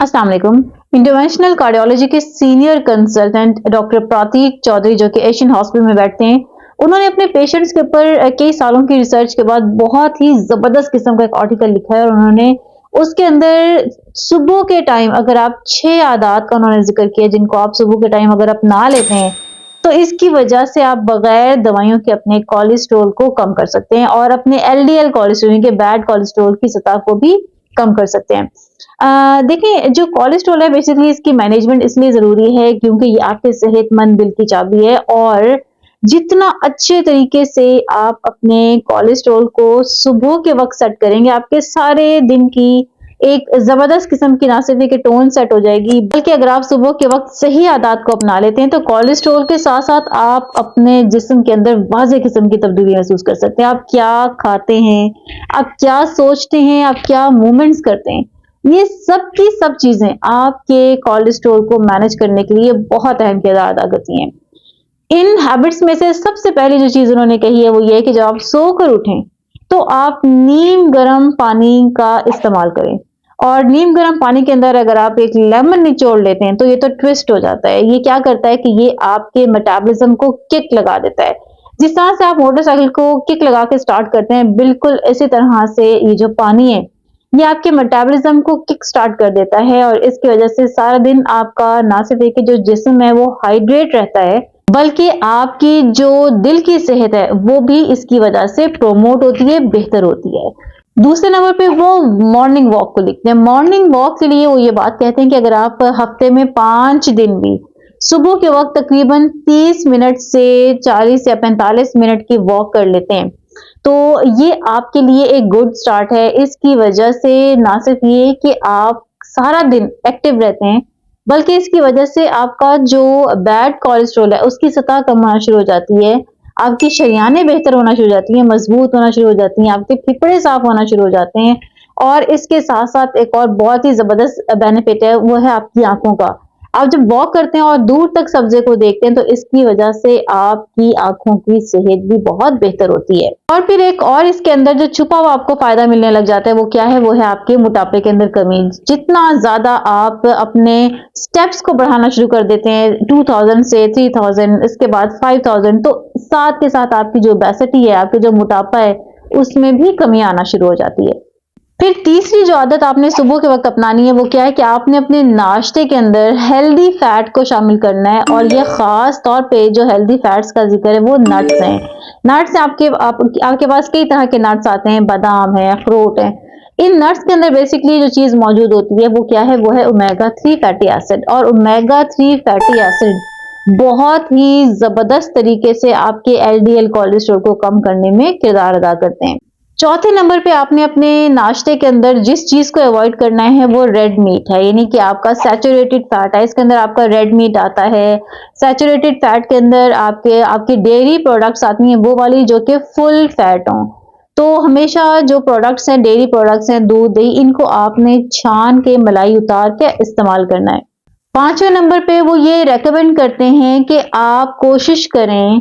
अस्सलाम वालेकुम। Interventional cardiology के सीनियर कंसल्टेंट डॉक्टर प्रतीक चौधरी जो कि एशियन हॉस्पिटल में बैठते हैं, उन्होंने अपने पेशेंट्स के ऊपर कई सालों की रिसर्च के बाद बहुत ही जबरदस्त किस्म का एक आर्टिकल लिखा है और उन्होंने उसके अंदर सुबह के टाइम अगर आप 6 आदात का उन्होंने जिक्र किया जिनको आप सुबह के टाइम अगर अपना लेते हैं तो इसकी वजह से आप बगैर दवाइयों के अपने कोलेस्ट्रॉल को कम कर सकते हैं और अपने एलडीएल कोलेस्ट्रॉल यानी कि बैड कोलेस्ट्रॉल की सतह को भी कम कर सकते हैं। देखिए जो कोलेस्ट्रॉल है बेसिकली इसकी मैनेजमेंट इसलिए ज़रूरी है क्योंकि ये आपके सेहतमंद दिल की चाबी है और जितना अच्छे तरीके से आप अपने कोलेस्ट्रॉल को सुबह के वक़्त सेट करेंगे, आपके सारे दिन की एक ज़बरदस्त किस्म की ना सिर्फ एक टोन सेट हो जाएगी, बल्कि अगर आप सुबह के वक़्त सही आदत को अपना लेते हैं, तो कोलेस्ट्रॉल के साथ-साथ आप अपने जिस्म के अंदर वाज़ेह किस्म की तब्दीली महसूस कर सकते हैं। आप क्या खाते हैं, आप क्या सोचते हैं, आप क्या मूवमेंट्स करते हैं, ये सब की सब चीज़ें आपके कोलेस्ट्रॉल को मैनेज करने के लिए बहुत अहम किरदार अदा करती हैं। इन हैबिट्स में से सबसे पहली जो चीज़ उन्होंने कही है वो ये है कि जब आप सोकर उठें, तो आप नीम गर्म पानी का इस्तेमाल करें और नीम गर्म पानी के अंदर अगर आप एक लेमन निचोड़ लेते हैं, तो ये तो ट्विस्ट हो जाता है। ये क्या करता है कि ये आपके मेटाबॉलिज्म को किक लगा देता है। जिस तरह से आप मोटरसाइकिल को किक लगा के स्टार्ट करते हैं, बिल्कुल इसी तरह से ये जो पानी है, ये आपके मेटाबॉलिज्म को किक स्टार्ट कर देता है और इसकी वजह से सारा दिन आपका ना सिर्फ एक जो जिस्म है वो हाइड्रेट रहता है, बल्कि आपकी जो दिल की सेहत है वो भी इसकी वजह से प्रोमोट होती है, बेहतर होती है। दूसरे नंबर पे वो मॉर्निंग वॉक को लिखते हैं। मॉर्निंग वॉक के लिए वो ये बात कहते हैं कि अगर आप हफ्ते में 5 दिन भी सुबह के वक्त तकरीबन 30 मिनट से 40 या 45 मिनट की वॉक कर लेते हैं, तो ये आपके लिए एक गुड स्टार्ट है। इसकी वजह से ना सिर्फ ये कि आप सारा दिन एक्टिव रहते हैं, बल्कि इसकी वजह से आपका जो बैड कोलेस्ट्रॉल है उसकी सतह कम होना शुरू हो जाती है, आपकी शरियानें बेहतर होना शुरू हो जाती हैं, मजबूत होना शुरू हो जाती हैं, आपके फेफड़े साफ होना शुरू हो जाते हैं और इसके साथ साथ एक और बहुत ही जबरदस्त बेनिफिट है वो है आपकी आंखों का। आप जब वॉक करते हैं और दूर तक सब्जे को देखते हैं तो इसकी वजह से आपकी आंखों की सेहत भी बहुत बेहतर होती है। और फिर एक और इसके अंदर जो छुपा हुआ आपको फायदा मिलने लग जाता है वो क्या है, वो है आपके मोटापे के अंदर कमी। जितना ज्यादा आप अपने स्टेप्स को बढ़ाना शुरू कर देते हैं 2000 से 3000, इसके बाद 5000, तो साथ के साथ आपकी जो ओबेसिटी है, आपके जो मोटापा है, उसमें भी कमी आना शुरू हो जाती है। फिर तीसरी जो आदत आपने सुबह के वक्त अपनानी है वो क्या है कि आपने अपने नाश्ते के अंदर हेल्दी फैट को शामिल करना है और ये खास तौर पे जो हेल्दी फैट्स का जिक्र है वो नट्स हैं। नट्स आपके पास कई तरह के नट्स आते हैं, बादाम है, अखरोट है। इन नट्स के अंदर बेसिकली जो चीज मौजूद होती है वो क्या है, वो है ओमेगा 3 फैटी एसिड और ओमेगा 3 फैटी एसिड बहुत ही जबरदस्त तरीके से आपके एलडीएल कोलेस्ट्रॉल को कम करने में किरदार अदा करते हैं। चौथे नंबर पे आपने अपने नाश्ते के अंदर जिस चीज को अवॉइड करना है वो रेड मीट है, यानी कि आपका सैचुरेटेड फैट है। इसके अंदर आपका रेड मीट आता है। सैचुरेटेड फैट के अंदर आपकी डेयरी प्रोडक्ट्स आती हैं, वो वाली जो कि फुल फैट हों। तो हमेशा जो प्रोडक्ट्स हैं, डेयरी प्रोडक्ट्स हैं, दूध दही, इनको आपने छान के मलाई उतार के इस्तेमाल करना है। पांचवें नंबर पे वो ये रेकमेंड करते हैं कि आप कोशिश करें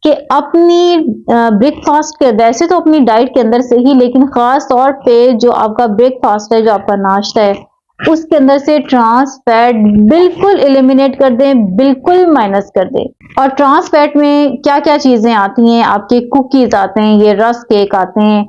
कि अपनी ब्रेकफास्ट के, वैसे तो अपनी डाइट के अंदर से ही, लेकिन खास तौर पे जो आपका ब्रेकफास्ट है, जो आपका नाश्ता है, उसके अंदर से ट्रांस फैट बिल्कुल एलिमिनेट कर दें, बिल्कुल माइनस कर दें। और ट्रांस फैट में क्या क्या चीजें आती हैं, आपके कुकीज आते हैं, ये रस्क केक आते हैं,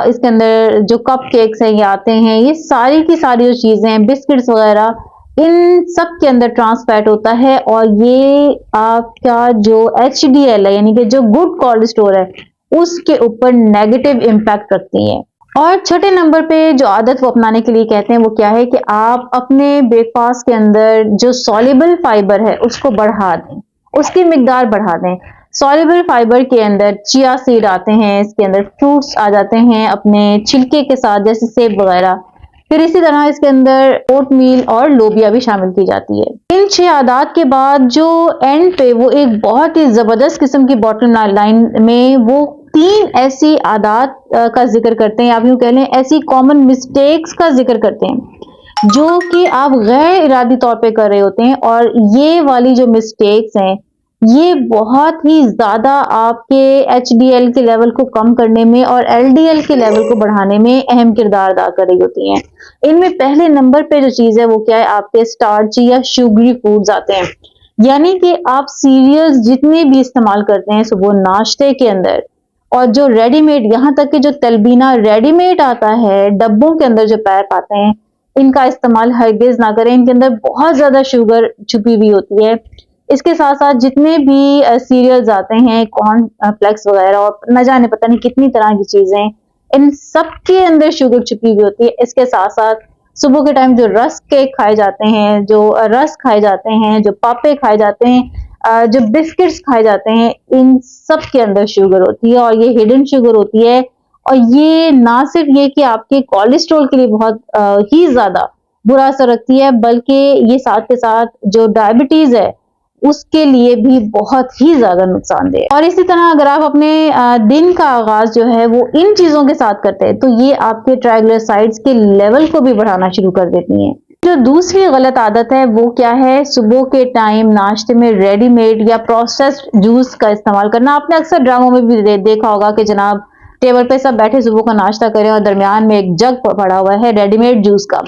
इसके अंदर जो कप केक्स हैं ये आते हैं, ये सारी की सारी जो चीजें हैं, बिस्किट्स वगैरह, इन सब के अंदर ट्रांस फैट होता है और ये आपका जो HDL है, यानी कि जो गुड कोलेस्ट्रॉल है, उसके ऊपर नेगेटिव इम्पैक्ट रखती है। और छठे नंबर पे जो आदत वो अपनाने के लिए कहते हैं वो क्या है कि आप अपने ब्रेकफास्ट के अंदर जो सॉल्युबल फाइबर है उसको बढ़ा दें, उसकी मिकदार बढ़ा दें। सॉल्युबल फाइबर के अंदर चिया सीड आते हैं, इसके अंदर फ्रूट्स आ जाते हैं अपने छिलके के साथ, जैसे सेब वगैरह। फिर इसी तरह इसके अंदर ओटमील और लोबिया भी शामिल की जाती है। इन 6 आदात के बाद जो एंड पे वो एक बहुत ही जबरदस्त किस्म की बॉटम लाइन में वो 3 ऐसी आदात का जिक्र करते हैं, आप यूं कह लें ऐसी कॉमन मिस्टेक्स का जिक्र करते हैं जो कि आप गैर इरादी तौर पे कर रहे होते हैं। और ये वाली जो मिस्टेक्स हैं ये बहुत ही ज़्यादा आपके एचडीएल के लेवल को कम करने में और एलडीएल के लेवल को बढ़ाने में अहम किरदार अदा कर रही होती हैं। इनमें पहले नंबर पे जो चीज़ है वो क्या है, आपके स्टार्ची या शुगरी फूड्स आते हैं। यानी कि आप सीरियल्स जितने भी इस्तेमाल करते हैं सुबह नाश्ते के अंदर, और जो रेडीमेड, यहाँ तक कि जो तलबीना रेडीमेड आता है डब्बों के अंदर जो पैक आते हैं, इनका इस्तेमाल हरगिज ना करें। इनके अंदर बहुत ज्यादा शुगर छुपी हुई होती है। इसके साथ साथ जितने भी सीरियल्स आते हैं, कॉर्न फ्लेक्स वगैरह, और न जाने पता नहीं कितनी तरह की चीजें, इन सब के अंदर शुगर छुपी हुई होती है। इसके साथ साथ सुबह के टाइम जो रस्क केक खाए जाते हैं, जो रस खाए जाते हैं, जो पापे खाए जाते हैं, जो बिस्किट्स खाए जाते हैं, इन सब के अंदर शुगर होती है और ये हिडन शुगर होती है। और ये ना सिर्फ ये कि आपके कोलेस्ट्रॉल के लिए बहुत ही ज्यादा बुरा असर रखती है, बल्कि ये साथ के साथ जो डायबिटीज है उसके लिए भी बहुत ही ज्यादा नुकसानदेह है। और इसी तरह अगर आप अपने दिन का आगाज जो है वो इन चीजों के साथ करते हैं तो ये आपके ट्राइग्लिसराइड्स के लेवल को भी बढ़ाना शुरू कर देती हैं। जो दूसरी गलत आदत है वो क्या है, सुबह के टाइम नाश्ते में रेडीमेड या प्रोसेस्ड जूस का इस्तेमाल करना। आपने अक्सर ड्रामों में भी देखा होगा कि जनाब टेबल पे सब बैठे सुबह का नाश्ता करें और दरमियान में एक जग पड़ा हुआ है रेडीमेड जूस का।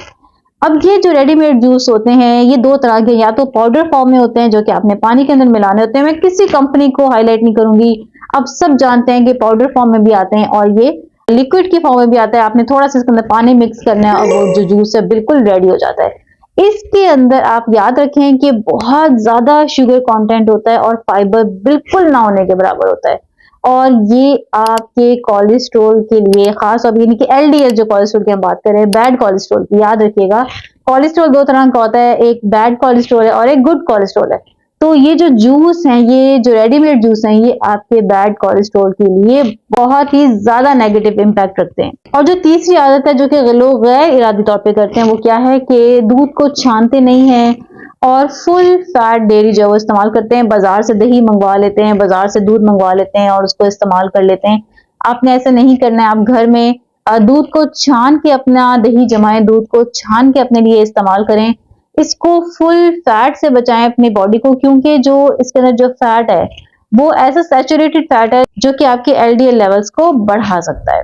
अब ये जो रेडीमेड जूस होते हैं ये दो तरह के, या तो पाउडर फॉर्म में होते हैं जो कि आपने पानी के अंदर मिलाने होते हैं। मैं किसी कंपनी को हाईलाइट नहीं करूंगी, अब सब जानते हैं कि पाउडर फॉर्म में भी आते हैं और ये लिक्विड की फॉर्म में भी आता है। आपने थोड़ा सा इसके अंदर पानी मिक्स करना है और वो जो जूस है बिल्कुल रेडी हो जाता है। इसके अंदर आप याद रखें कि बहुत ज्यादा शुगर कंटेंट होता है और फाइबर बिल्कुल ना होने के बराबर होता है, और ये आपके कोलेस्ट्रॉल के लिए खास तौर पर, यानी कि एलडीएल जो कोलेस्ट्रॉल की हम बात कर रहे हैं, बैड कोलेस्ट्रॉल की, याद रखिएगा कोलेस्ट्रॉल दो तरह का होता है, एक बैड कोलेस्ट्रॉल है और एक गुड कोलेस्ट्रॉल है। तो ये जो जूस हैं, ये जो रेडीमेड जूस हैं, ये आपके बैड कोलेस्ट्रॉल के लिए बहुत ही ज्यादा नेगेटिव इम्पैक्ट रखते हैं। और जो तीसरी आदत है जो कि लोग गैर इरादी तौर पे करते हैं वो क्या है कि दूध को छानते नहीं है और फुल फैट डेयरी जो है वो इस्तेमाल करते हैं। बाजार से दही मंगवा लेते हैं, बाजार से दूध मंगवा लेते हैं और उसको इस्तेमाल कर लेते हैं। आपने ऐसा नहीं करना है। आप घर में दूध को छान के अपना दही जमाएं, दूध को छान के अपने लिए इस्तेमाल करें। इसको फुल फैट से बचाएं अपनी बॉडी को, क्योंकि जो इसके अंदर जो फैट है वो ऐसा सैचुरेटेड फैट है जो कि आपके एलडीएल लेवल्स को बढ़ा सकता है।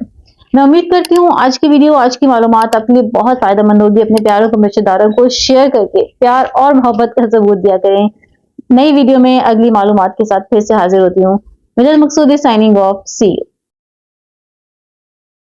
मैं उम्मीद करती हूँ आज की वीडियो, आज की मालूमात आपके लिए बहुत फायदेमंद होगी। अपने प्यारों को, रिश्तेदारों को शेयर करके प्यार और मोहब्बत का सबूत दिया करें। नई वीडियो में अगली मालूमात के साथ फिर से हाजिर होती हूँ। मिनल मकसूदी साइनिंग ऑफ, सी यू।